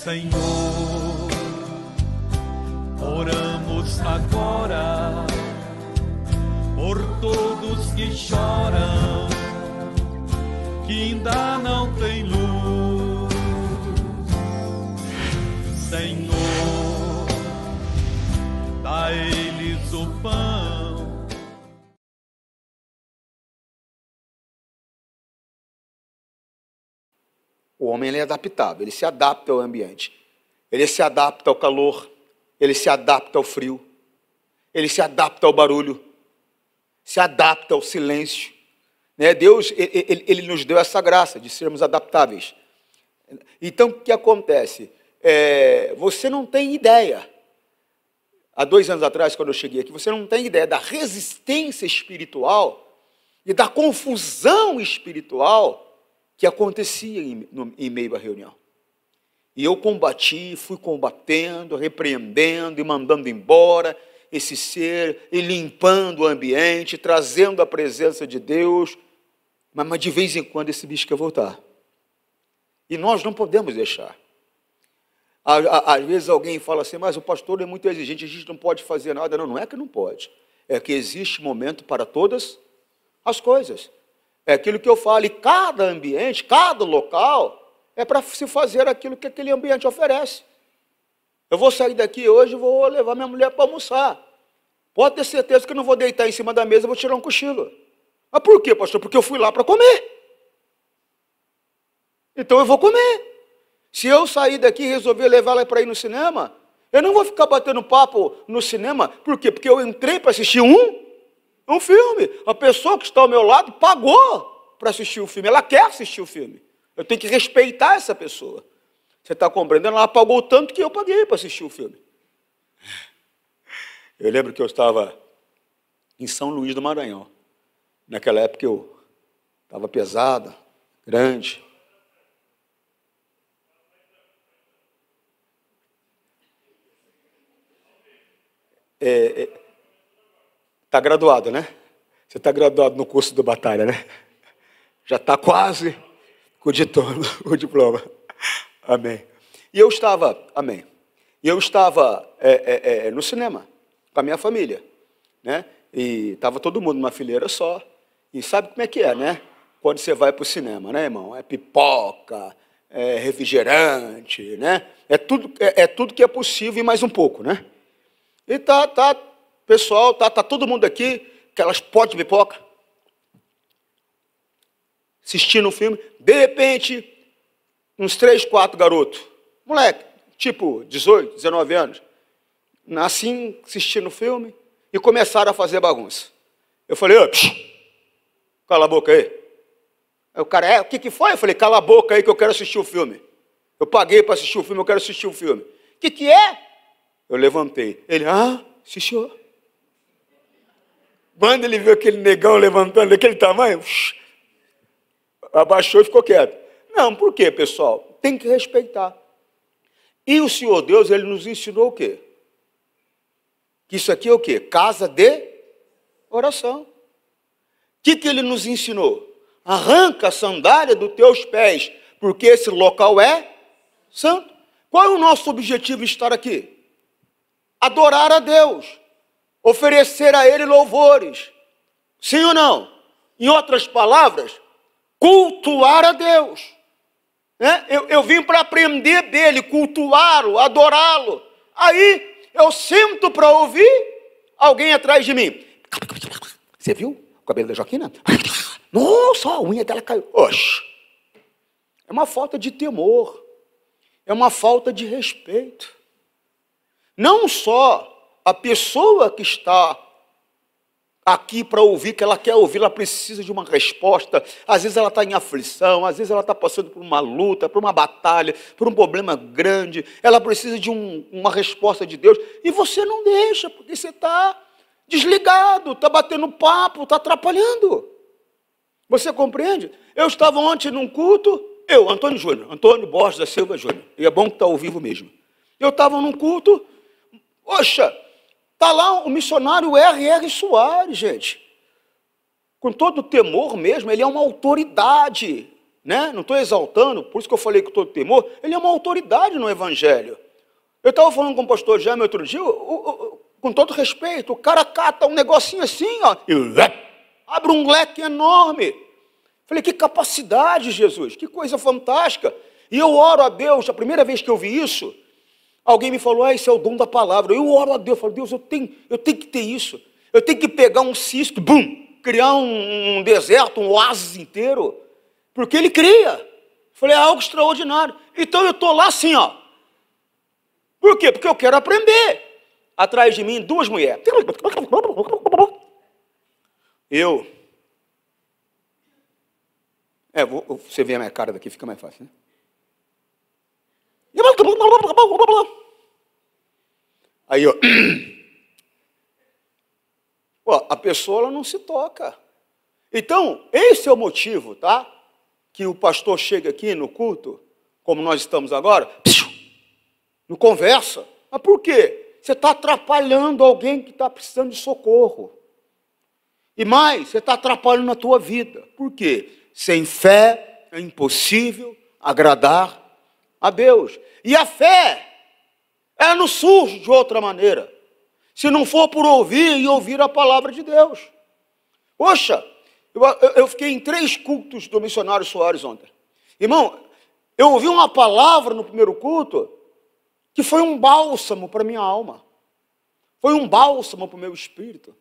Senhor, oramos agora por todos que choram, que ainda não tem luz. Senhor, dá a eles o pão. O homem ele é adaptável, ele se adapta ao ambiente, ele se adapta ao calor, ele se adapta ao frio, ele se adapta ao barulho, se adapta ao silêncio. Né? Deus ele nos deu essa graça de sermos adaptáveis. Então, o que acontece? Você não tem ideia, há 2 anos atrás, quando eu cheguei aqui, você não tem ideia da resistência espiritual e da confusão espiritual que acontecia em meio à reunião. E eu combati, fui combatendo, repreendendo e mandando embora esse ser, e limpando o ambiente, trazendo a presença de Deus, mas de vez em quando esse bicho quer voltar. E nós não podemos deixar. Às vezes alguém fala assim, mas o pastor é muito exigente, a gente não pode fazer nada. Não, não é que não pode. É que existe momento para todas as coisas. É aquilo que eu falo, e cada ambiente, cada local, é para se fazer aquilo que aquele ambiente oferece. Eu vou sair daqui hoje e vou levar minha mulher para almoçar. Pode ter certeza que eu não vou deitar em cima da mesa e vou tirar um cochilo. Mas por quê, pastor? Porque eu fui lá para comer. Então eu vou comer. Se eu sair daqui e resolver levar ela para ir no cinema, eu não vou ficar batendo papo no cinema. Por quê? Porque eu entrei para assistir um filme. A pessoa que está ao meu lado pagou para assistir o filme. Ela quer assistir o filme. Eu tenho que respeitar essa pessoa. Você está compreendendo? Ela pagou tanto que eu paguei para assistir o filme. Eu lembro que eu estava em São Luís do Maranhão. Naquela época eu estava pesada, grande. Está graduado, né? Você está graduado no curso do Batalha, né? Já está quase com o diploma. Amém. E eu estava no cinema com a minha família, né? E estava todo mundo numa fileira só. E sabe como é que é, né? Quando você vai para o cinema, né, irmão? É pipoca, é refrigerante, né? É tudo que é possível e mais um pouco, né? E pessoal, tá todo mundo aqui, aquelas potes de pipoca, assistindo o filme. De repente, uns 3, 4 garotos, moleque, tipo 18, 19 anos, assim, assistindo o filme, e começaram a fazer bagunça. Eu falei, cala a boca aí. Aí o cara, o que foi? Eu falei, cala a boca aí que eu quero assistir o filme. Eu paguei para assistir o filme, eu quero assistir o filme. O que é? Eu levantei. Ele, assistiu. Quando ele viu aquele negão levantando daquele tamanho, abaixou e ficou quieto. Não, por quê, pessoal? Tem que respeitar. E o Senhor Deus, Ele nos ensinou o quê? Que isso aqui é o quê? Casa de oração. O que Ele nos ensinou? Arranca a sandália dos teus pés, porque esse local é santo. Qual é o nosso objetivo em estar aqui? Adorar a Deus, oferecer a Ele louvores. Sim ou não? Em outras palavras, cultuar a Deus. Né? Eu vim para aprender dEle, cultuá-lo, adorá-lo. Aí eu sento para ouvir alguém atrás de mim. Você viu o cabelo da Joaquina? Nossa, a unha dela caiu. Oxe. É uma falta de temor. É uma falta de respeito. Não só a pessoa que está aqui para ouvir, que ela quer ouvir, ela precisa de uma resposta. Às vezes ela está em aflição, às vezes ela está passando por uma luta, por uma batalha, por um problema grande. Ela precisa de uma resposta de Deus. E você não deixa, porque você está desligado, está batendo papo, está atrapalhando. Você compreende? Eu estava ontem num culto, Antônio Borges da Silva Júnior, e é bom que está ao vivo mesmo. Eu estava num culto, poxa, está lá o missionário R.R. Soares, gente. Com todo o temor mesmo, ele é uma autoridade né? Não estou exaltando, por isso que eu falei com todo temor, ele é uma autoridade no Evangelho. Eu estava falando com o pastor Jaime outro dia, com todo respeito, o cara cata um negocinho assim, ó, e abre um leque enorme. Falei, que capacidade, Jesus, que coisa fantástica. E eu oro a Deus, a primeira vez que eu vi isso, alguém me falou, esse é o dom da palavra. Eu oro a Deus, falo, Deus, eu tenho que ter isso. Eu tenho que pegar um cisto, criar um deserto, um oásis inteiro, porque ele cria. Falei, é algo extraordinário. Então eu estou lá assim, ó. Por quê? Porque eu quero aprender. Atrás de mim, duas mulheres. Você vê a minha cara daqui, fica mais fácil, né? Aí, ó, a pessoa ela não se toca. Então, esse é o motivo, tá? Que o pastor chega aqui no culto, como nós estamos agora, não conversa. Mas por quê? Você está atrapalhando alguém que está precisando de socorro. E mais, você está atrapalhando a tua vida. Por quê? Sem fé é impossível agradar a Deus. E a fé, ela não surge de outra maneira, se não for por ouvir e ouvir a palavra de Deus. Poxa, eu fiquei em 3 cultos do missionário Soares ontem. Irmão, eu ouvi uma palavra no primeiro culto que foi um bálsamo para a minha alma. Foi um bálsamo para o meu espírito.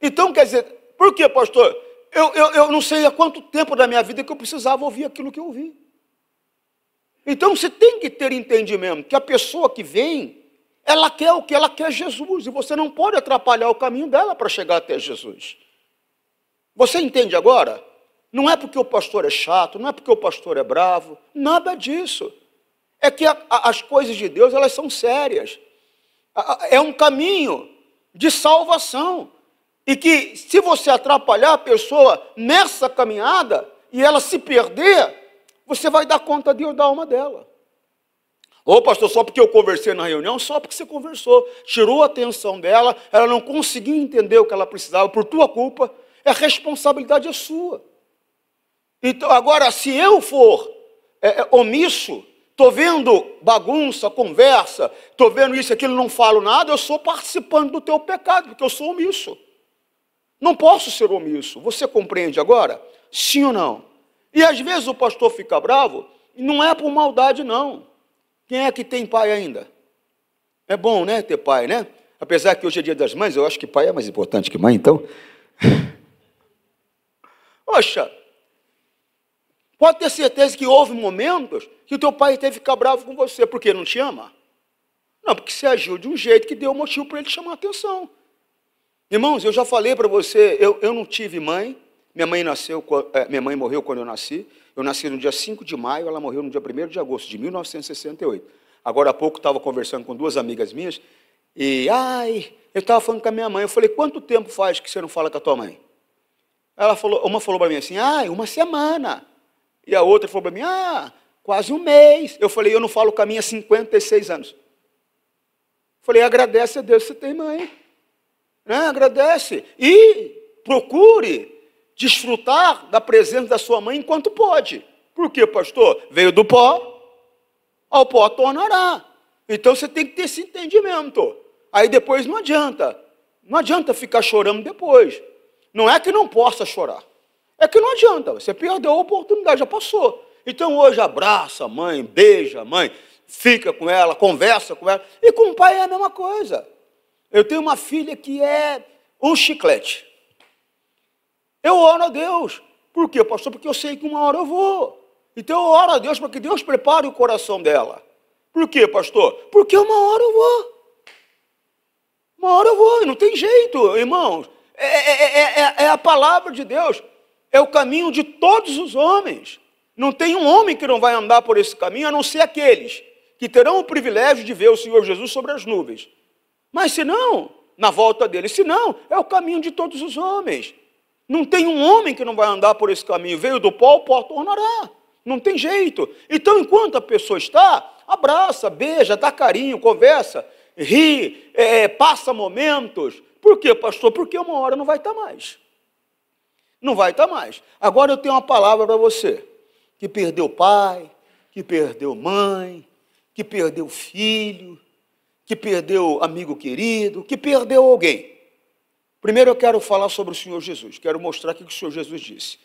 Então, quer dizer, por quê, pastor? Eu não sei há quanto tempo da minha vida que eu precisava ouvir aquilo que eu ouvi. Então, você tem que ter entendimento que a pessoa que vem, ela quer o que? Ela quer Jesus. E você não pode atrapalhar o caminho dela para chegar até Jesus. Você entende agora? Não é porque o pastor é chato, não é porque o pastor é bravo, nada disso. É que as coisas de Deus, elas são sérias. É um caminho de salvação. E que se você atrapalhar a pessoa nessa caminhada, e ela se perder, você vai dar conta de Deus da alma dela. Ô pastor, só porque eu conversei na reunião, só porque você conversou, tirou a atenção dela, ela não conseguiu entender o que ela precisava, por tua culpa, a responsabilidade é sua. Então, agora, se eu for omisso, estou vendo bagunça, conversa, estou vendo isso, aquilo, não falo nada, eu sou participando do teu pecado, porque eu sou omisso. Não posso ser omisso. Você compreende agora? Sim ou não? E às vezes o pastor fica bravo, e não é por maldade, não. Quem é que tem pai ainda? É bom, né, ter pai, né? Apesar que hoje é dia das mães, eu acho que pai é mais importante que mãe, então. Poxa, pode ter certeza que houve momentos que o teu pai teve que ficar bravo com você, porque não te ama? Não, porque você agiu de um jeito que deu motivo para ele chamar a atenção. Irmãos, eu já falei para você, eu não tive mãe, minha mãe morreu quando eu nasci no dia 5 de maio, ela morreu no dia 1º de agosto de 1968. Agora há pouco estava conversando com 2 amigas minhas, e, eu estava falando com a minha mãe, eu falei, quanto tempo faz que você não fala com a tua mãe? Uma falou para mim assim, 1 semana. E a outra falou para mim, quase 1 mês. Eu falei, eu não falo com a minha há 56 anos. Falei, agradece a Deus que você tem mãe. Né? Agradece. E procure desfrutar da presença da sua mãe enquanto pode. Por quê, pastor? Veio do pó, ao pó tornará. Então você tem que ter esse entendimento. Aí depois não adianta ficar chorando depois. Não é que não possa chorar, é que não adianta, você perdeu a oportunidade, já passou. Então hoje abraça a mãe, beija a mãe, fica com ela, conversa com ela, e com o pai é a mesma coisa. Eu tenho uma filha que é um chiclete. Eu oro a Deus. Por quê, pastor? Porque eu sei que uma hora eu vou. Então eu oro a Deus para que Deus prepare o coração dela. Por quê, pastor? Porque uma hora eu vou. Uma hora eu vou, não tem jeito, irmãos. É a palavra de Deus. É o caminho de todos os homens. Não tem um homem que não vai andar por esse caminho, a não ser aqueles que terão o privilégio de ver o Senhor Jesus sobre as nuvens. Mas se não, na volta dele, se não, é o caminho de todos os homens. Não tem um homem que não vai andar por esse caminho. Veio do pó, o pó tornará. Não tem jeito. Então, enquanto a pessoa está, abraça, beija, dá carinho, conversa, ri, passa momentos. Por quê, pastor? Porque uma hora não vai estar mais. Não vai estar mais. Agora eu tenho uma palavra para você, que perdeu pai, que perdeu mãe, que perdeu filho, que perdeu amigo querido, que perdeu alguém. Primeiro eu quero falar sobre o Senhor Jesus, quero mostrar o que o Senhor Jesus disse.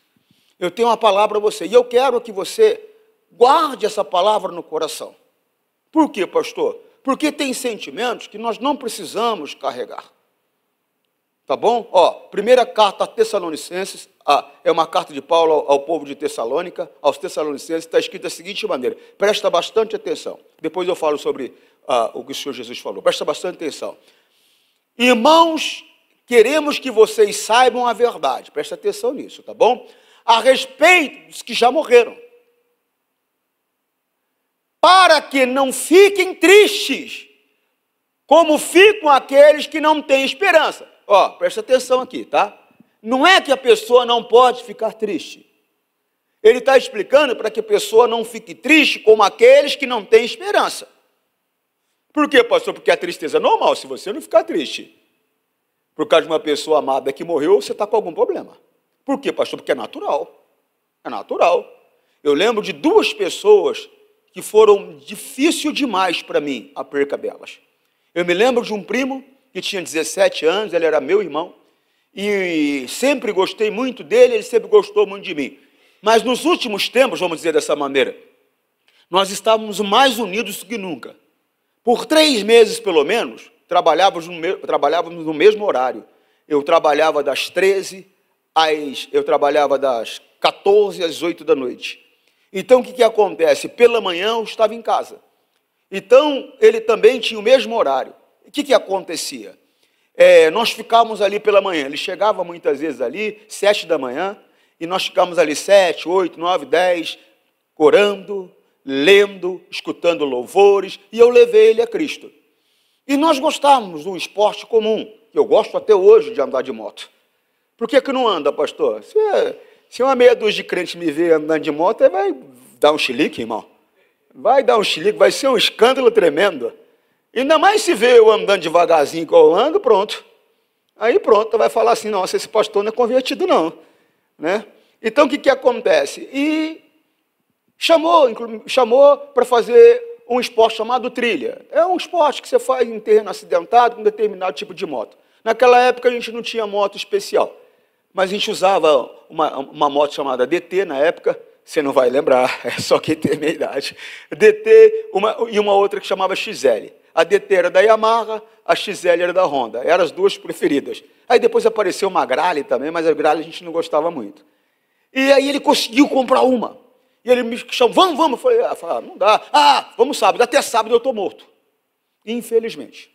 Eu tenho uma palavra para você, e eu quero que você guarde essa palavra no coração. Por quê, pastor? Porque tem sentimentos que nós não precisamos carregar. Tá bom? Ó, primeira carta a Tessalonicenses, é uma carta de Paulo ao povo de Tessalônica, aos Tessalonicenses, está escrito da seguinte maneira, presta bastante atenção, depois eu falo sobre o que o Senhor Jesus falou, presta bastante atenção. Irmãos, queremos que vocês saibam a verdade, presta atenção nisso, tá bom? A respeito dos que já morreram, para que não fiquem tristes, como ficam aqueles que não têm esperança. Ó, presta atenção aqui, tá? Não é que a pessoa não pode ficar triste. Ele está explicando para que a pessoa não fique triste como aqueles que não têm esperança. Por quê, pastor? Porque a tristeza é normal, se você não ficar triste. Por causa de uma pessoa amada que morreu, você está com algum problema. Por quê, pastor? Porque é natural. É natural. Eu lembro de duas pessoas que foram difícil demais para mim, a perca delas. Eu me lembro de um primo que tinha 17 anos, ele era meu irmão, e sempre gostei muito dele, ele sempre gostou muito de mim. Mas nos últimos tempos, vamos dizer dessa maneira, nós estávamos mais unidos do que nunca. Por 3 meses, pelo menos, trabalhávamos no mesmo horário. Eu trabalhava das 13 eu trabalhava das 14 às 8 da noite. Então, o que acontece? Pela manhã eu estava em casa. Então, ele também tinha o mesmo horário. O que acontecia? Nós ficávamos ali pela manhã. Ele chegava muitas vezes ali, 7 da manhã, e nós ficávamos ali 7, 8, 9, 10, orando, lendo, escutando louvores, e eu levei ele a Cristo. E nós gostávamos de um esporte comum. Eu gosto até hoje de andar de moto. Por que não anda, pastor? Se uma meia dúzia de crente me ver andando de moto, aí vai dar um chilique, irmão. Vai dar um chilique, vai ser um escândalo tremendo. Ainda mais se vê eu andando devagarzinho que eu ando, pronto. Aí pronto, vai falar assim, nossa, esse pastor não é convertido não. Né? Então o que acontece? E chamou para fazer um esporte chamado trilha. É um esporte que você faz em terreno acidentado com determinado tipo de moto. Naquela época a gente não tinha moto especial, mas a gente usava uma moto chamada DT na época, você não vai lembrar, é só quem tem a minha idade. DT e uma outra que chamava XL. A DT era da Yamaha, a XL era da Honda, eram as duas preferidas. Aí depois apareceu uma Grale também, mas a Grale a gente não gostava muito. E aí ele conseguiu comprar uma. E ele me chamou, vamos. Eu falei, não dá. Vamos sábado, até sábado eu estou morto. Infelizmente.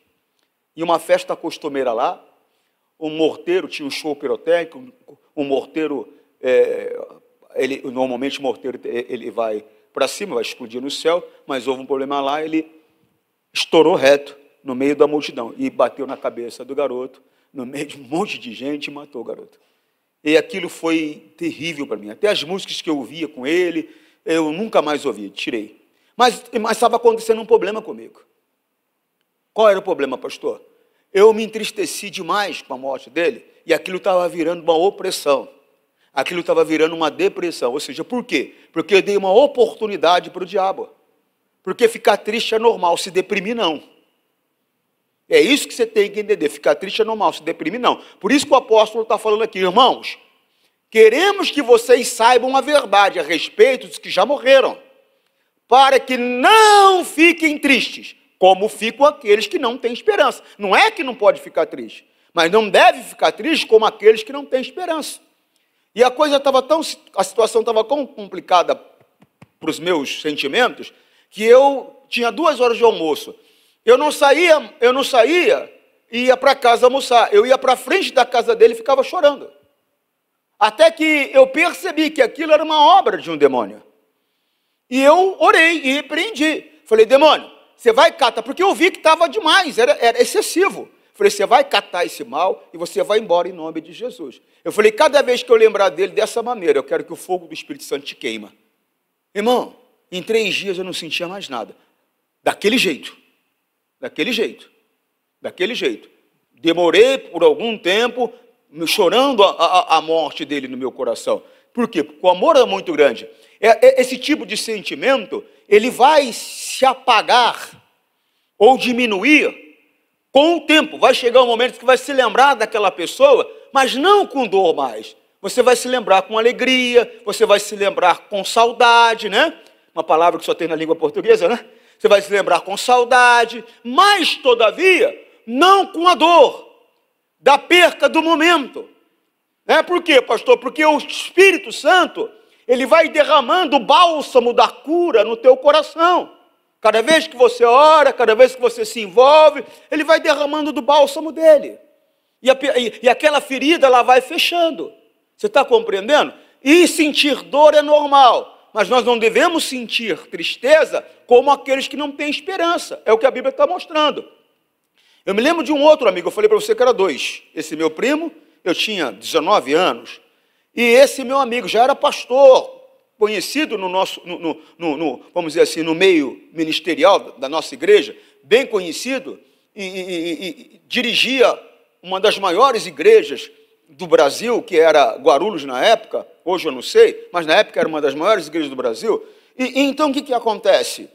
Em uma festa costumeira lá, um morteiro, tinha um show pirotécnico, um morteiro, normalmente o morteiro ele vai para cima, vai explodir no céu, mas houve um problema lá, ele estourou reto no meio da multidão e bateu na cabeça do garoto, no meio de um monte de gente, e matou o garoto. E aquilo foi terrível para mim. Até as músicas que eu ouvia com ele, eu nunca mais ouvi, tirei. Mas estava acontecendo um problema comigo. Qual era o problema, pastor? Eu me entristeci demais com a morte dele, e aquilo estava virando uma opressão. Aquilo estava virando uma depressão. Ou seja, por quê? Porque eu dei uma oportunidade para o diabo. Porque ficar triste é normal, se deprimir não. É isso que você tem que entender, ficar triste é normal, se deprimir não. Por isso que o apóstolo está falando aqui, irmãos, queremos que vocês saibam a verdade a respeito dos que já morreram, para que não fiquem tristes, como ficam aqueles que não têm esperança. Não é que não pode ficar triste, mas não deve ficar triste como aqueles que não têm esperança. E a situação estava tão complicada para os meus sentimentos, que eu tinha 2 horas de almoço. Eu não saía e ia para casa almoçar. Eu ia para frente da casa dele e ficava chorando. Até que eu percebi que aquilo era uma obra de um demônio. E eu orei e repreendi. Falei, demônio, você vai catar, porque eu vi que estava demais, era excessivo. Falei, você vai catar esse mal e você vai embora em nome de Jesus. Eu falei, cada vez que eu lembrar dele dessa maneira, eu quero que o fogo do Espírito Santo te queima. Irmão, em 3 dias eu não sentia mais nada. Daquele jeito. Demorei por algum tempo, chorando a morte dele no meu coração. Por quê? Porque o amor é muito grande. Esse tipo de sentimento, ele vai se apagar ou diminuir com o tempo. Vai chegar um momento que vai se lembrar daquela pessoa, mas não com dor mais. Você vai se lembrar com alegria, você vai se lembrar com saudade, né? Uma palavra que só tem na língua portuguesa, né? Você vai se lembrar com saudade, mas, todavia, não com a dor da perca do momento. Por quê, pastor? Porque o Espírito Santo, ele vai derramando o bálsamo da cura no teu coração. Cada vez que você ora, cada vez que você se envolve, ele vai derramando do bálsamo dele. E aquela ferida, ela vai fechando. Você está compreendendo? E sentir dor é normal, mas nós não devemos sentir tristeza como aqueles que não têm esperança. É o que a Bíblia está mostrando. Eu me lembro de um outro amigo, eu falei para você que era 2. Esse meu primo, eu tinha 19 anos, e esse meu amigo já era pastor, conhecido no nosso, vamos dizer assim, no meio ministerial da nossa igreja, bem conhecido, e dirigia uma das maiores igrejas do Brasil, que era Guarulhos na época, hoje eu não sei, mas na época era uma das maiores igrejas do Brasil. E então o que acontece?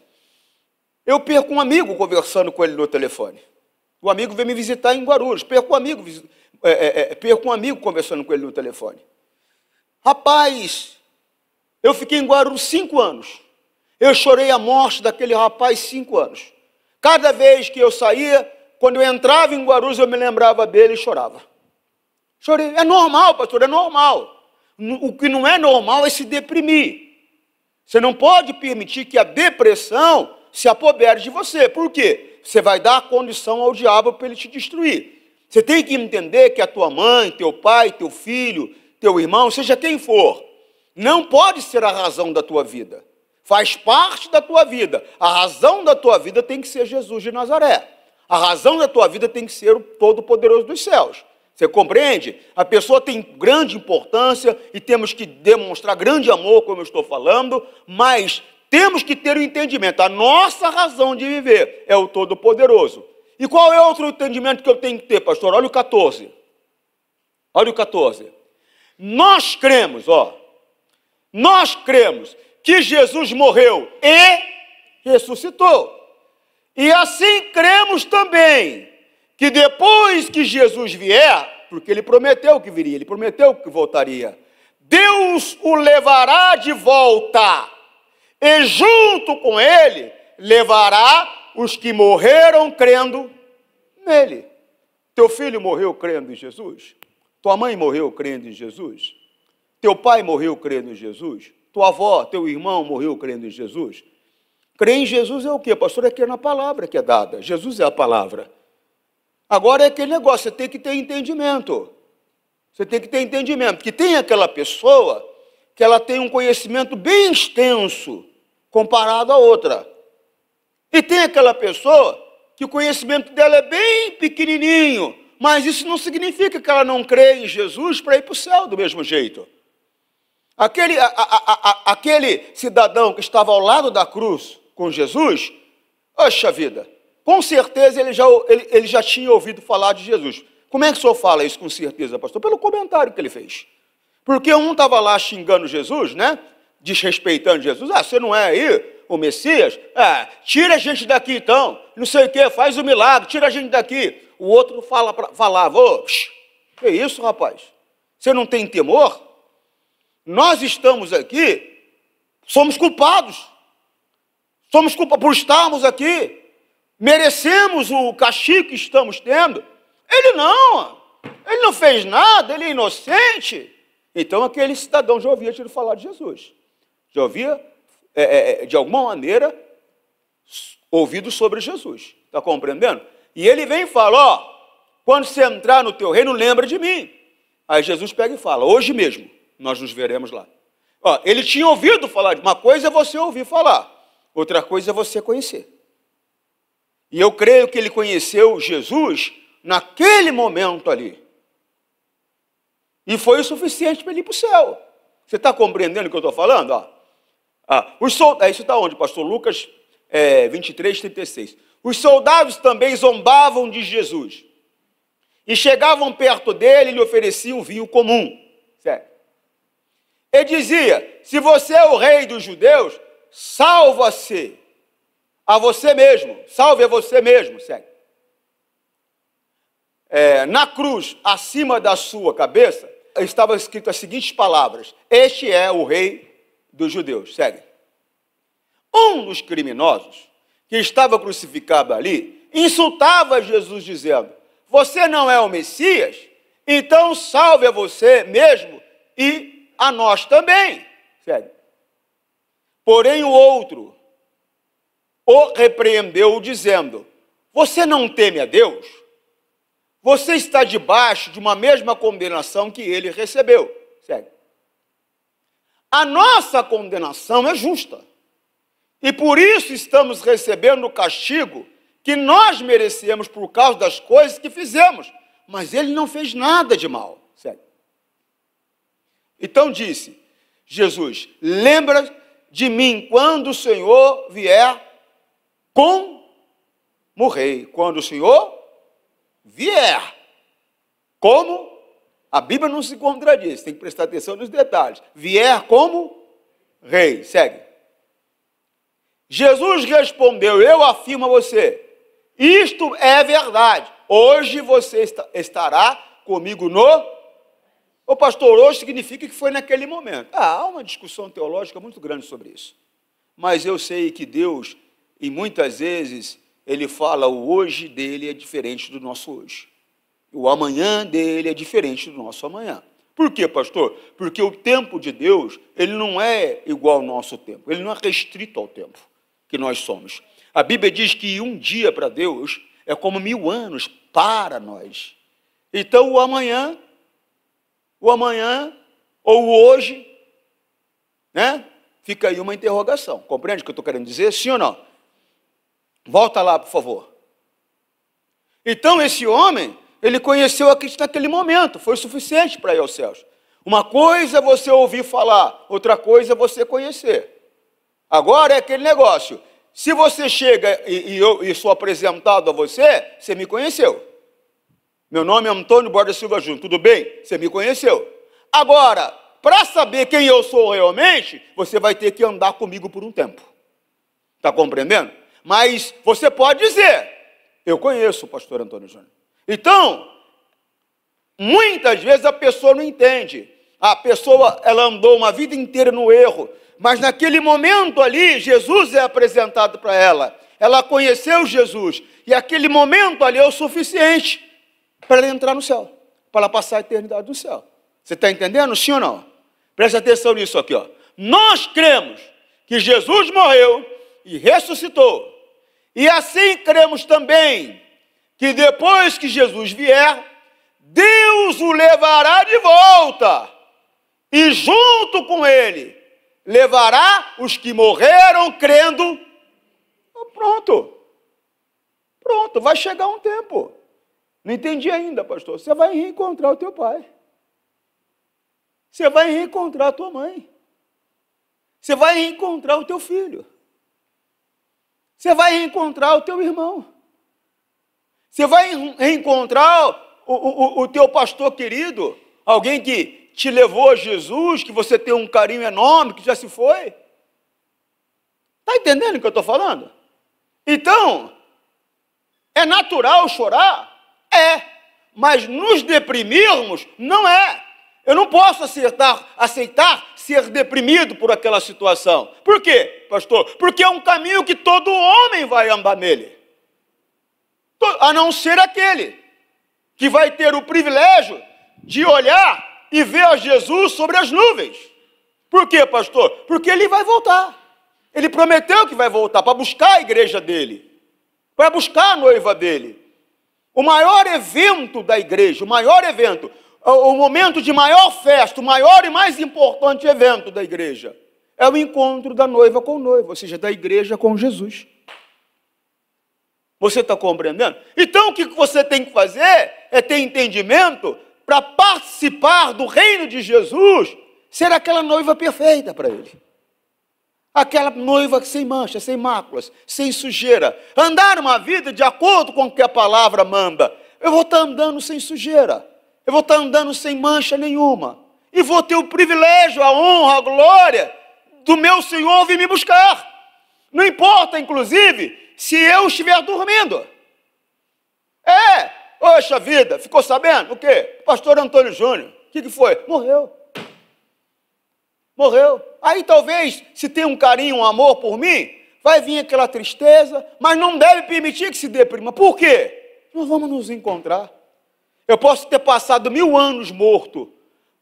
Eu perco um amigo conversando com ele no telefone. O amigo veio me visitar em Guarulhos, perco um amigo conversando com ele no telefone. Rapaz, eu fiquei em Guarulhos 5 anos. Eu chorei a morte daquele rapaz 5 anos. Cada vez que eu saía, quando eu entrava em Guarulhos, eu me lembrava dele e chorava. Chorei. É normal, pastor, é normal. O que não é normal é se deprimir. Você não pode permitir que a depressão se apodere de você. Por quê? Você vai dar a condição ao diabo para ele te destruir. Você tem que entender que a tua mãe, teu pai, teu filho, teu irmão, seja quem for, não pode ser a razão da tua vida. Faz parte da tua vida. A razão da tua vida tem que ser Jesus de Nazaré. A razão da tua vida tem que ser o Todo-Poderoso dos céus. Você compreende? A pessoa tem grande importância e temos que demonstrar grande amor, como eu estou falando, mas temos que ter o entendimento. A nossa razão de viver é o Todo-Poderoso. E qual é outro entendimento que eu tenho que ter, pastor? Olha o 14. Olha o 14. Nós cremos que Jesus morreu e ressuscitou. E assim cremos também que depois que Jesus vier, porque ele prometeu que viria, ele prometeu que voltaria, Deus o levará de volta, e junto com ele, levará os que morreram crendo nele. Teu filho morreu crendo em Jesus? Tua mãe morreu crendo em Jesus? Teu pai morreu crendo em Jesus? Tua avó, teu irmão morreu crendo em Jesus? Crer em Jesus é o quê, pastor? É crer na palavra que é dada. Jesus é a palavra. Agora é aquele negócio, você tem que ter entendimento. Você tem que ter entendimento. Que tem aquela pessoa que ela tem um conhecimento bem extenso comparado a outra. E tem aquela pessoa que o conhecimento dela é bem pequenininho, mas isso não significa que ela não crê em Jesus para ir para o céu do mesmo jeito. Aquele cidadão que estava ao lado da cruz com Jesus, poxa vida, com certeza ele já tinha ouvido falar de Jesus. Como é que o senhor fala isso com certeza, pastor? Pelo comentário que ele fez. Porque um estava lá xingando Jesus, né? Desrespeitando Jesus. Você não é aí o Messias? Tira a gente daqui então. Não sei o quê, faz o milagre, tira a gente daqui. O outro falava, que isso, rapaz? Você não tem temor? Nós estamos aqui, somos culpados. Somos culpados por estarmos aqui. Merecemos o castigo que estamos tendo. Ele não fez nada, ele é inocente. Então aquele cidadão já ouvia tido falar de Jesus. Já ouvia, de alguma maneira, ouvido sobre Jesus. Está compreendendo? E ele vem e fala, quando você entrar no teu reino, lembra de mim. Aí Jesus pega e fala, hoje mesmo, nós nos veremos lá. Ele tinha ouvido falar, uma coisa é você ouvir falar, outra coisa é você conhecer. E eu creio que ele conheceu Jesus naquele momento ali. E foi o suficiente para ele ir para o céu. Você está compreendendo o que eu estou falando? Isso está onde, pastor? Lucas 23, 36. Os soldados também zombavam de Jesus E chegavam perto dele e lhe ofereciam vinho comum. Sério. Ele dizia, se você é o rei dos judeus, salva-se a você mesmo, salve a você mesmo. Sério. Na cruz, acima da sua cabeça, estava escrito as seguintes palavras, este é o rei dos judeus. Segue. Um dos criminosos que estava crucificado ali, insultava Jesus dizendo, você não é o Messias? Então salve a você mesmo e a nós também. Segue. Porém o outro o repreendeu dizendo, você não teme a Deus? Você está debaixo de uma mesma condenação que ele recebeu. Segue. A nossa condenação é justa. E por isso estamos recebendo o castigo que nós merecemos por causa das coisas que fizemos. Mas ele não fez nada de mal. Segue. Então disse Jesus, lembra de mim quando o Senhor vier como rei. Quando o Senhor vier, como? A Bíblia não se contradiz, tem que prestar atenção nos detalhes. Vier como rei. Segue. Jesus respondeu, eu afirmo a você, isto é verdade. Hoje você estará comigo no... Ô pastor, hoje significa que foi naquele momento. Há uma discussão teológica muito grande sobre isso. Mas eu sei que Deus, e muitas vezes, ele fala o hoje dele é diferente do nosso hoje. O amanhã dele é diferente do nosso amanhã. Por quê, pastor? Porque o tempo de Deus, ele não é igual ao nosso tempo. Ele não é restrito ao tempo que nós somos. A Bíblia diz que um dia para Deus é como 1000 anos para nós. Então o amanhã ou o hoje, né? Fica aí uma interrogação. Compreende o que eu estou querendo dizer? Sim ou não? Volta lá, por favor. Então, esse homem, ele conheceu a Cristo naquele momento, foi suficiente para ir aos céus. Uma coisa é você ouvir falar, outra coisa é você conhecer. Agora é aquele negócio, se você chega e sou apresentado a você, você me conheceu. Meu nome é Antônio Borda Silva Júnior, tudo bem? Você me conheceu. Agora, para saber quem eu sou realmente, você vai ter que andar comigo por um tempo. Está compreendendo? Mas você pode dizer, eu conheço o pastor Antônio Júnior. Então, muitas vezes a pessoa não entende. A pessoa, ela andou uma vida inteira no erro, mas naquele momento ali, Jesus é apresentado para ela. Ela conheceu Jesus, e aquele momento ali é o suficiente para ela entrar no céu, para ela passar a eternidade no céu. Você está entendendo, sim ou não? Presta atenção nisso aqui, ó. Nós cremos que Jesus morreu e ressuscitou. E assim cremos também que depois que Jesus vier, Deus o levará de volta. E junto com ele, levará os que morreram crendo. Pronto. Pronto, vai chegar um tempo. Não entendi ainda, pastor. Você vai reencontrar o teu pai. Você vai reencontrar a tua mãe. Você vai reencontrar o teu filho. Você vai reencontrar o teu irmão. Você vai reencontrar o teu pastor querido, alguém que te levou a Jesus, que você tem um carinho enorme, que já se foi. Está entendendo o que eu estou falando? Então, é natural chorar? É. Mas nos deprimirmos, não é. Eu não posso aceitar ser deprimido por aquela situação. Por quê, pastor? Porque é um caminho que todo homem vai andar nele. A não ser aquele que vai ter o privilégio de olhar e ver a Jesus sobre as nuvens. Por quê, pastor? Porque ele vai voltar. Ele prometeu que vai voltar para buscar a igreja dele, para buscar a noiva dele. O maior evento da igreja, o maior evento, o momento de maior festa, o maior e mais importante evento da igreja, é o encontro da noiva com o noivo, ou seja, da igreja com Jesus. Você está compreendendo? Então, o que você tem que fazer é ter entendimento para participar do reino de Jesus, ser aquela noiva perfeita para ele. Aquela noiva sem mancha, sem máculas, sem sujeira. Andar uma vida de acordo com o que a palavra manda. eu vou estar andando sem sujeira, eu vou estar andando sem mancha nenhuma, e vou ter o privilégio, a honra, a glória do meu Senhor vir me buscar. Não importa, inclusive, se eu estiver dormindo. Poxa vida, ficou sabendo? O quê? Pastor Antônio Júnior. O que foi? Morreu. Aí talvez, se tem um carinho, um amor por mim, vai vir aquela tristeza, mas não deve permitir que se deprima. Por quê? Nós vamos nos encontrar. Eu posso ter passado 1000 anos morto.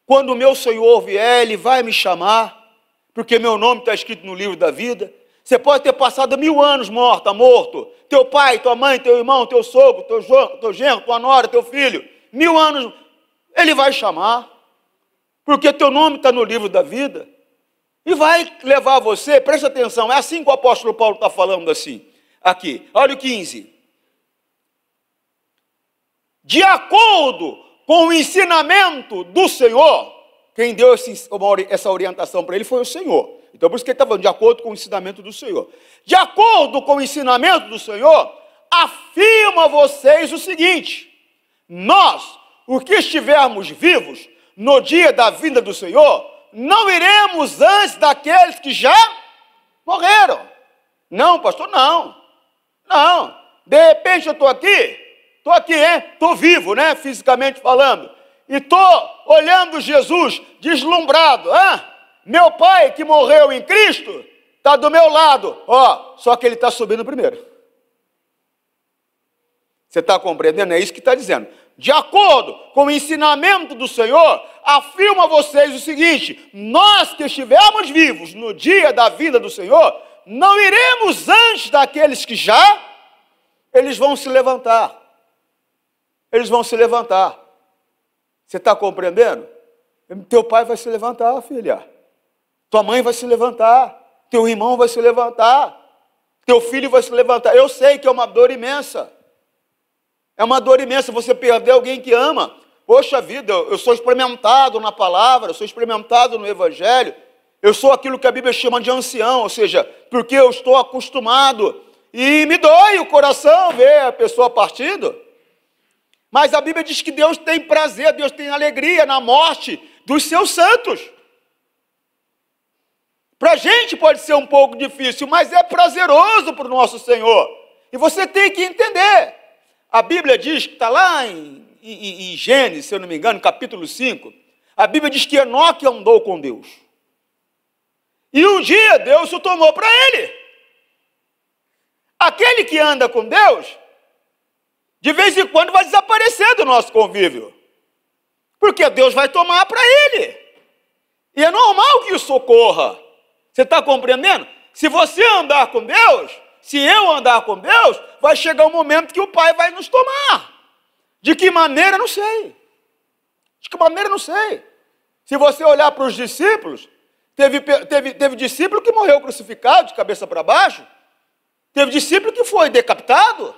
Quando o meu Senhor vier, Ele vai me chamar, porque meu nome está escrito no livro da vida. Você pode ter passado 1000 anos morto. Teu pai, tua mãe, teu irmão, teu sogro, teu genro, tua nora, teu filho. 1000 anos, Ele vai chamar, porque teu nome está no livro da vida. E vai levar você, presta atenção, é assim que o apóstolo Paulo está falando assim, aqui, olha o 15. De acordo com o ensinamento do Senhor, quem deu essa orientação para ele foi o Senhor. Então, por isso que ele está falando, de acordo com o ensinamento do Senhor. De acordo com o ensinamento do Senhor, afirma a vocês o seguinte: nós, os que estivermos vivos no dia da vinda do Senhor, não iremos antes daqueles que já morreram. Não, pastor, não. De repente eu estou aqui, estou vivo, né, fisicamente falando, e estou olhando Jesus deslumbrado, meu pai que morreu em Cristo está do meu lado, só que ele está subindo primeiro. Você está compreendendo? É isso que está dizendo. De acordo com o ensinamento do Senhor, afirmo a vocês o seguinte: nós que estivermos vivos no dia da vinda do Senhor, não iremos antes daqueles que já, eles vão se levantar. Você está compreendendo? Teu pai vai se levantar, filha. Tua mãe vai se levantar. Teu irmão vai se levantar. Teu filho vai se levantar. Eu sei que é uma dor imensa. É uma dor imensa você perder alguém que ama. Poxa vida, eu sou experimentado na palavra, eu sou experimentado no Evangelho. Eu sou aquilo que a Bíblia chama de ancião, ou seja, porque eu estou acostumado. E me dói o coração ver a pessoa partindo. Mas a Bíblia diz que Deus tem prazer, Deus tem alegria na morte dos seus santos. Para a gente pode ser um pouco difícil, mas é prazeroso para o nosso Senhor. E você tem que entender. A Bíblia diz que está lá em Gênesis, se eu não me engano, capítulo 5. A Bíblia diz que Enoque andou com Deus. E um dia Deus o tomou para ele. Aquele que anda com Deus, de vez em quando vai desaparecer do nosso convívio. Porque Deus vai tomar para ele. E é normal que isso ocorra. Você está compreendendo? Se você andar com Deus, se eu andar com Deus, vai chegar um momento que o Pai vai nos tomar. De que maneira, não sei. Se você olhar para os discípulos, teve discípulo que morreu crucificado, de cabeça para baixo. Teve discípulo que foi decapitado.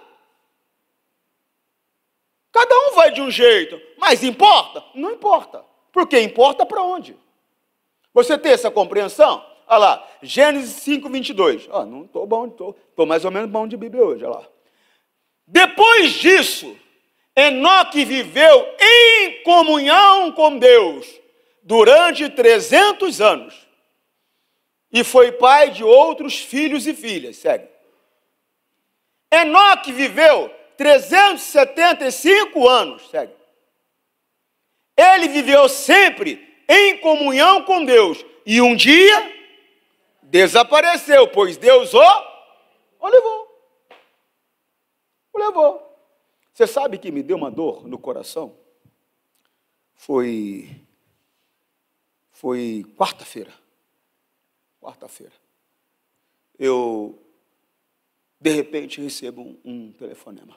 Cada um vai de um jeito. Mas importa? Não importa. Porque importa para onde? Você tem essa compreensão? Olha lá, Gênesis 5, 22. Não estou bom, estou mais ou menos bom de Bíblia hoje, olha lá. Depois disso, Enoque viveu em comunhão com Deus durante 300 anos. E foi pai de outros filhos e filhas. Segue. Enoque viveu 375 anos. Segue. Ele viveu sempre em comunhão com Deus. E um dia desapareceu, pois Deus o levou. Você sabe que me deu uma dor no coração? Foi quarta-feira. Eu, de repente, recebo um telefonema.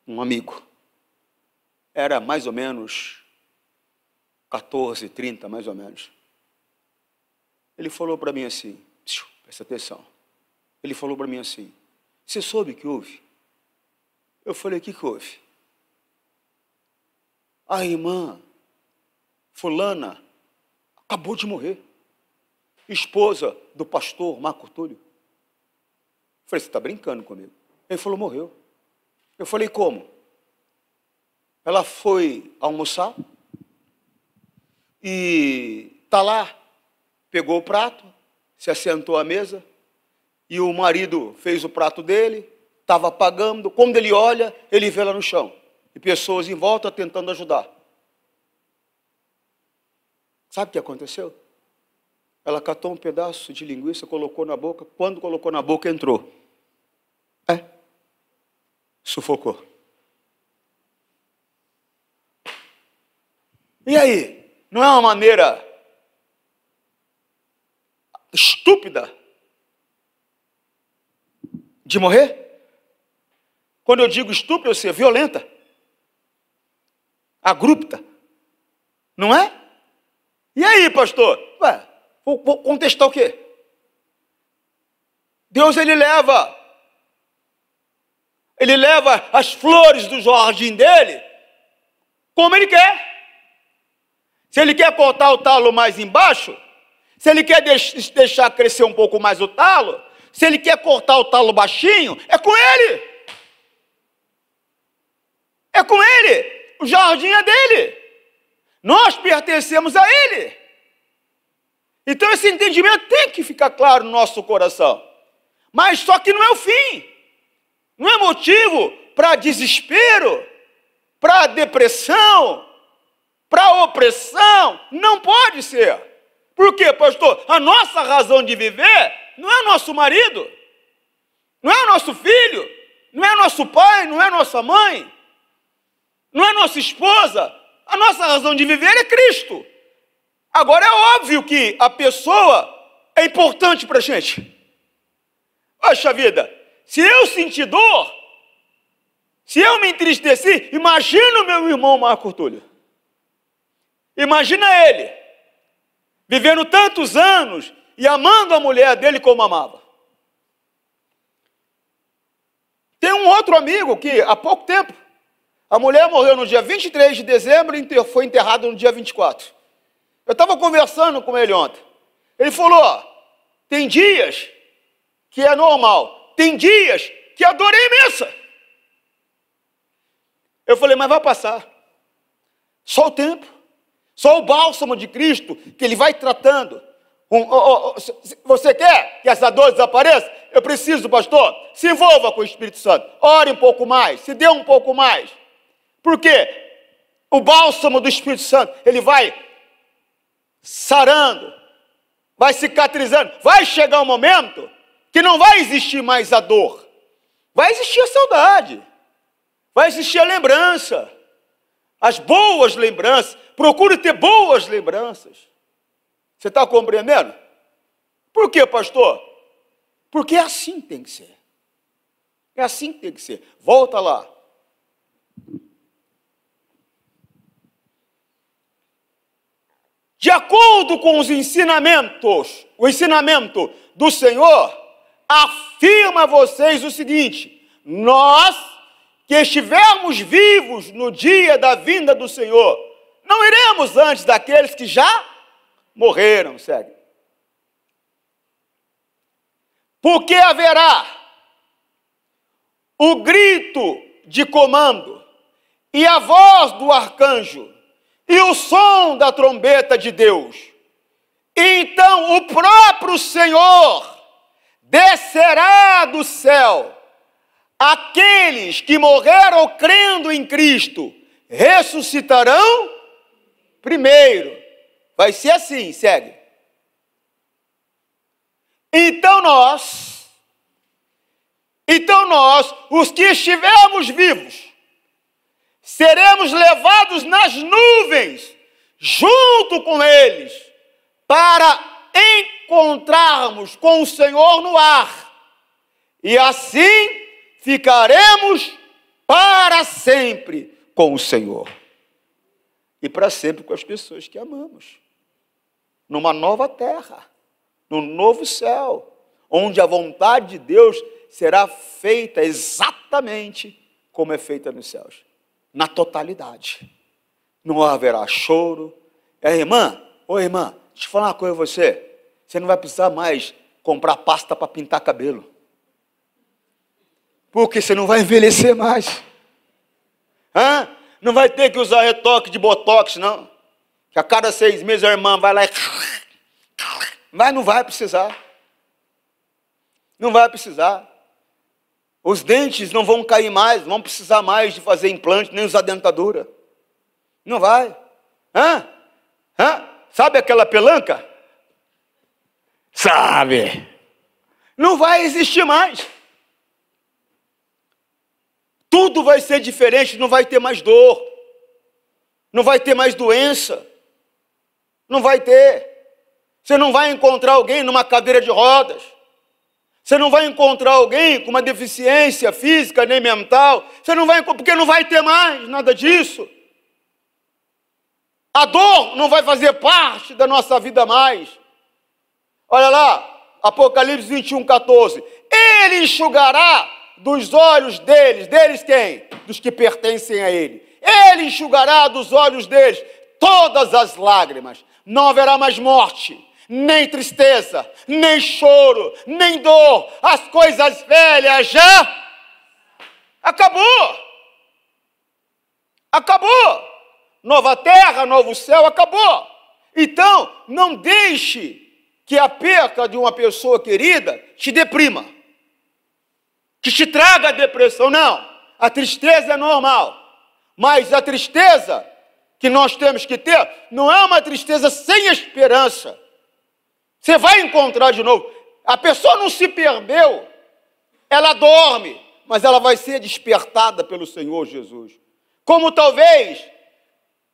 Um amigo. Era mais ou menos 14h30, mais ou menos. Ele falou para mim assim, presta atenção. Ele falou para mim assim: você soube o que houve? Eu falei: o que houve? A irmã fulana acabou de morrer. Esposa do pastor Marco Túlio. Eu falei: você está brincando comigo? Ele falou: morreu. Eu falei: como? ela foi almoçar e está lá, pegou o prato, se assentou à mesa e o marido fez o prato dele, estava pagando. Quando ele olha, ele vê ela no chão e pessoas em volta tentando ajudar. Sabe o que aconteceu? Ela catou um pedaço de linguiça, colocou na boca. Quando colocou na boca, entrou. Sufocou. E aí? Não é uma maneira estúpida de morrer? Quando eu digo estúpida, eu sei, violenta, abrupta, não é? E aí, pastor? Ué, vou contestar o quê? Deus, ele leva as flores do jardim dele como ele quer. Se ele quer cortar o talo mais embaixo, se ele quer deixar crescer um pouco mais o talo, se ele quer cortar o talo baixinho, é com ele. É com ele. O jardim é dele. Nós pertencemos a ele. Então esse entendimento tem que ficar claro no nosso coração. Mas só que não é o fim. Não é motivo para desespero, para depressão, para opressão. Não pode ser. Por quê, pastor? A nossa razão de viver não é nosso marido, não é nosso filho, não é nosso pai, não é nossa mãe, não é nossa esposa. A nossa razão de viver é Cristo. Agora é óbvio que a pessoa é importante para a gente. Poxa vida, se eu sentir dor, se eu me entristeci, imagina o meu irmão Marco Túlio. Imagina ele, vivendo tantos anos e amando a mulher dele como amava. Tem um outro amigo que, há pouco tempo, a mulher morreu no dia 23 de dezembro e foi enterrada no dia 24. Eu estava conversando com ele ontem. Ele falou, tem dias que é normal, tem dias que a dor é imensa. Eu falei, mas vai passar. Só o tempo, só o bálsamo de Cristo, que ele vai tratando. Você quer que essa dor desapareça? Eu preciso, pastor, se envolva com o Espírito Santo. Ore um pouco mais, se dê um pouco mais. Por quê? O bálsamo do Espírito Santo, ele vai sarando, vai cicatrizando. Vai chegar um momento que não vai existir mais a dor. Vai existir a saudade. Vai existir a lembrança. As boas lembranças. Procure ter boas lembranças. Você está compreendendo? Por quê, pastor? Porque assim tem que ser. É assim que tem que ser. Volta lá. De acordo com os ensinamentos, o ensinamento do Senhor, afirma a vocês o seguinte: nós que estivermos vivos no dia da vinda do Senhor, não iremos antes daqueles que já morreram, segue. Porque haverá o grito de comando e a voz do arcanjo e o som da trombeta de Deus. Então o próprio Senhor descerá do céu. Aqueles que morreram crendo em Cristo ressuscitarão primeiro. Vai ser assim, segue. Então nós, os que estivermos vivos, seremos levados nas nuvens, junto com eles, para encontrarmos com o Senhor no ar. E assim ficaremos para sempre com o Senhor. E para sempre com as pessoas que amamos. Numa nova terra, num novo céu, onde a vontade de Deus será feita exatamente como é feita nos céus. Na totalidade. Não haverá choro. Irmã, deixa eu falar uma coisa a você. Você não vai precisar mais comprar pasta para pintar cabelo. Porque você não vai envelhecer mais. Não vai ter que usar retoque de botox, não. Que a cada 6 meses a irmã vai lá e... Mas não vai precisar. Não vai precisar. Os dentes não vão cair mais, não vão precisar mais de fazer implante, nem usar dentadura. Não vai. Sabe aquela pelanca? Sabe. Não vai existir mais. Tudo vai ser diferente, não vai ter mais dor. Não vai ter mais doença. Não vai ter. Você não vai encontrar alguém numa cadeira de rodas. Você não vai encontrar alguém com uma deficiência física nem mental. Você não vai, porque não vai ter mais nada disso. A dor não vai fazer parte da nossa vida mais. Olha lá, Apocalipse 21, 14. Ele enxugará dos olhos deles. Deles quem? Dos que pertencem a ele. Ele enxugará dos olhos deles todas as lágrimas. Não haverá mais morte, nem tristeza, nem choro, nem dor. As coisas velhas já acabou. Acabou. Nova terra, novo céu, acabou. Então, não deixe que a perca de uma pessoa querida te deprima, que te traga depressão. Não, a tristeza é normal, mas a tristeza que nós temos que ter não é uma tristeza sem esperança. Você vai encontrar de novo. A pessoa não se perdeu, ela dorme, mas ela vai ser despertada pelo Senhor Jesus. Como talvez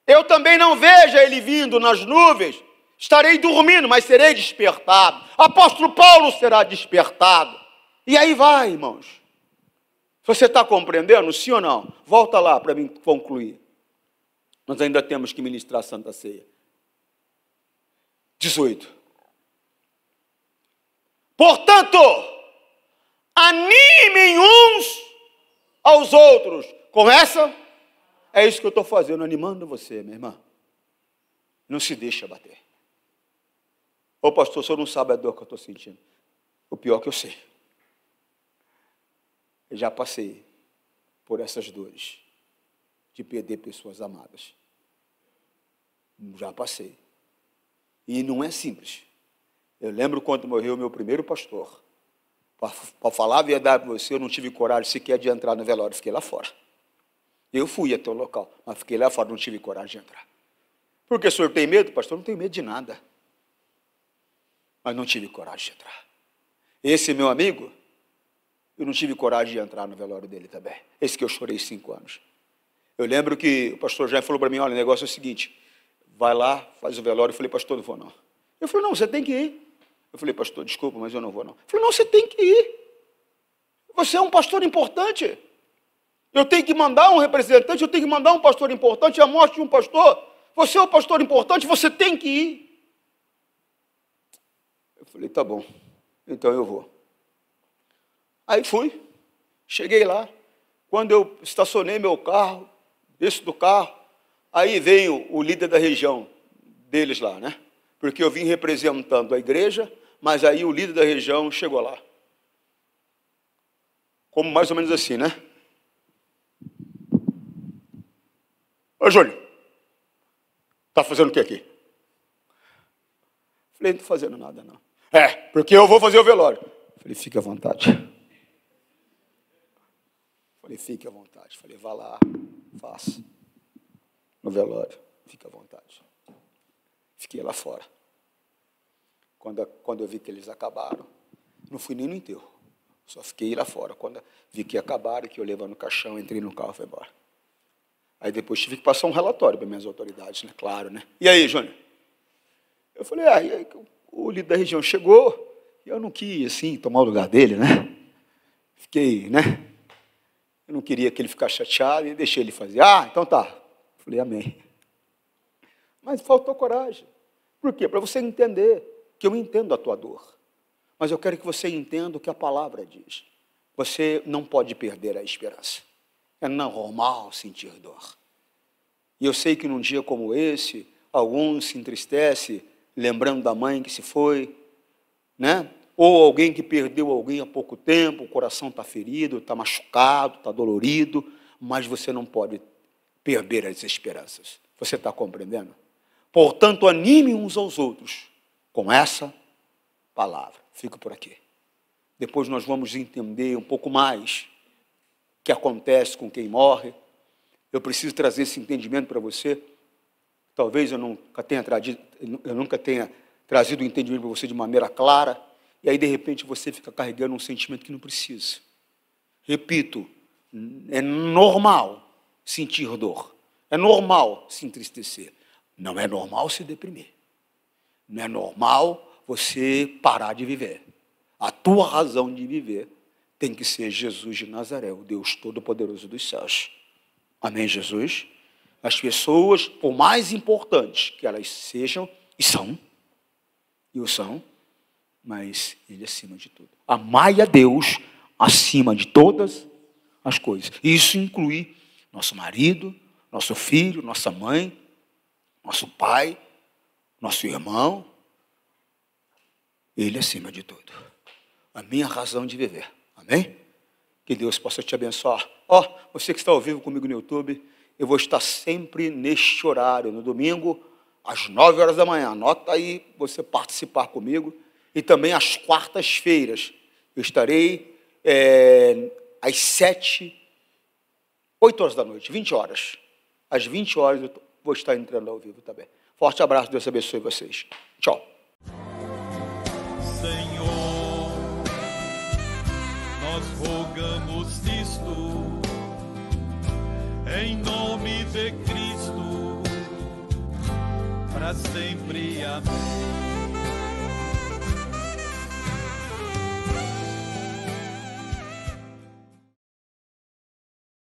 eu também não veja ele vindo nas nuvens, estarei dormindo, mas serei despertado. Apóstolo Paulo será despertado. E aí vai, irmãos. Você está compreendendo, sim ou não? Volta lá para mim concluir. Nós ainda temos que ministrar a Santa Ceia. 18. Portanto, animem uns aos outros. Começa? É isso que eu estou fazendo, animando você, minha irmã. Não se deixa bater. Ô pastor, o senhor não sabe a dor que eu estou sentindo. O pior que eu sei. Eu já passei por essas dores de perder pessoas amadas. Já passei. E não é simples. Eu lembro quando morreu o meu primeiro pastor. Para falar a verdade para você, eu não tive coragem sequer de entrar no velório, fiquei lá fora. Eu fui até o local, mas fiquei lá fora, não tive coragem de entrar. Porque o senhor tem medo? Pastor, não tenho medo de nada. Mas não tive coragem de entrar. Esse meu amigo, eu não tive coragem de entrar no velório dele também. Esse que eu chorei 5 anos. Eu lembro que o pastor já falou para mim, olha, o negócio é o seguinte, vai lá, faz o velório. Eu falei, pastor, não vou não. Eu falei, não, você tem que ir. Eu falei, pastor, desculpa, mas eu não vou não. Eu falei, não, você tem que ir. Você é um pastor importante. Eu tenho que mandar um representante, eu tenho que mandar um pastor importante, a morte de um pastor. Você é um pastor importante, você tem que ir. Eu falei, tá bom, então eu vou. Aí fui, cheguei lá. Quando eu estacionei meu carro, desço do carro, aí veio o líder da região deles lá, né? Porque eu vim representando a igreja, mas aí o líder da região chegou lá. Como mais ou menos assim, né? Ô, Júlio, está fazendo o que aqui? Falei, não estou fazendo nada, não. É, porque eu vou fazer o velório. Falei, fique à vontade. Falei, fique à vontade. Falei, vá lá, faça. No velório, fique à vontade. Fiquei lá fora. Quando eu vi que eles acabaram, não fui nem no enterro. Só fiquei lá fora. Quando vi que acabaram, que eu levei no caixão, entrei no carro e fui embora. Aí depois tive que passar um relatório para minhas autoridades, né? Claro, né? E aí, Júnior? Eu falei, e aí o líder da região chegou, e eu não quis, assim, tomar o lugar dele, né? Fiquei, né? Eu não queria que ele ficasse chateado e deixei ele fazer. Ah, então tá. Falei, amém. Mas faltou coragem. Por quê? Para você entender que eu entendo a tua dor. Mas eu quero que você entenda o que a palavra diz. Você não pode perder a esperança. É normal sentir dor. E eu sei que num dia como esse, alguns se entristecem, lembrando da mãe que se foi, né? Ou alguém que perdeu alguém há pouco tempo, o coração está ferido, está machucado, está dolorido, mas você não pode perder as esperanças. Você está compreendendo? Portanto, anime uns aos outros com essa palavra. Fico por aqui. Depois nós vamos entender um pouco mais o que acontece com quem morre. Eu preciso trazer esse entendimento para você. Talvez eu nunca tenha trazido o entendimento para você de maneira clara. E aí, de repente, você fica carregando um sentimento que não precisa. Repito, é normal sentir dor. É normal se entristecer. Não é normal se deprimir. Não é normal você parar de viver. A tua razão de viver tem que ser Jesus de Nazaré, o Deus Todo-Poderoso dos céus. Amém, Jesus? As pessoas, por mais importantes que elas sejam, e são, mas Ele acima de tudo. Amai a Deus acima de todas as coisas. Isso inclui nosso marido, nosso filho, nossa mãe, nosso pai, nosso irmão. Ele acima de tudo. A minha razão de viver. Amém? Que Deus possa te abençoar. Você que está ao vivo comigo no YouTube, eu vou estar sempre neste horário, no domingo, às 9 horas da manhã. Anota aí você participar comigo. E também às quartas-feiras. Eu estarei às 8 horas da noite, 20 horas. Às 20 horas eu vou estar entrando ao vivo também. Forte abraço, Deus abençoe vocês. Tchau. Senhor, nós rogamos isto, em nome de Cristo, para sempre. Amém.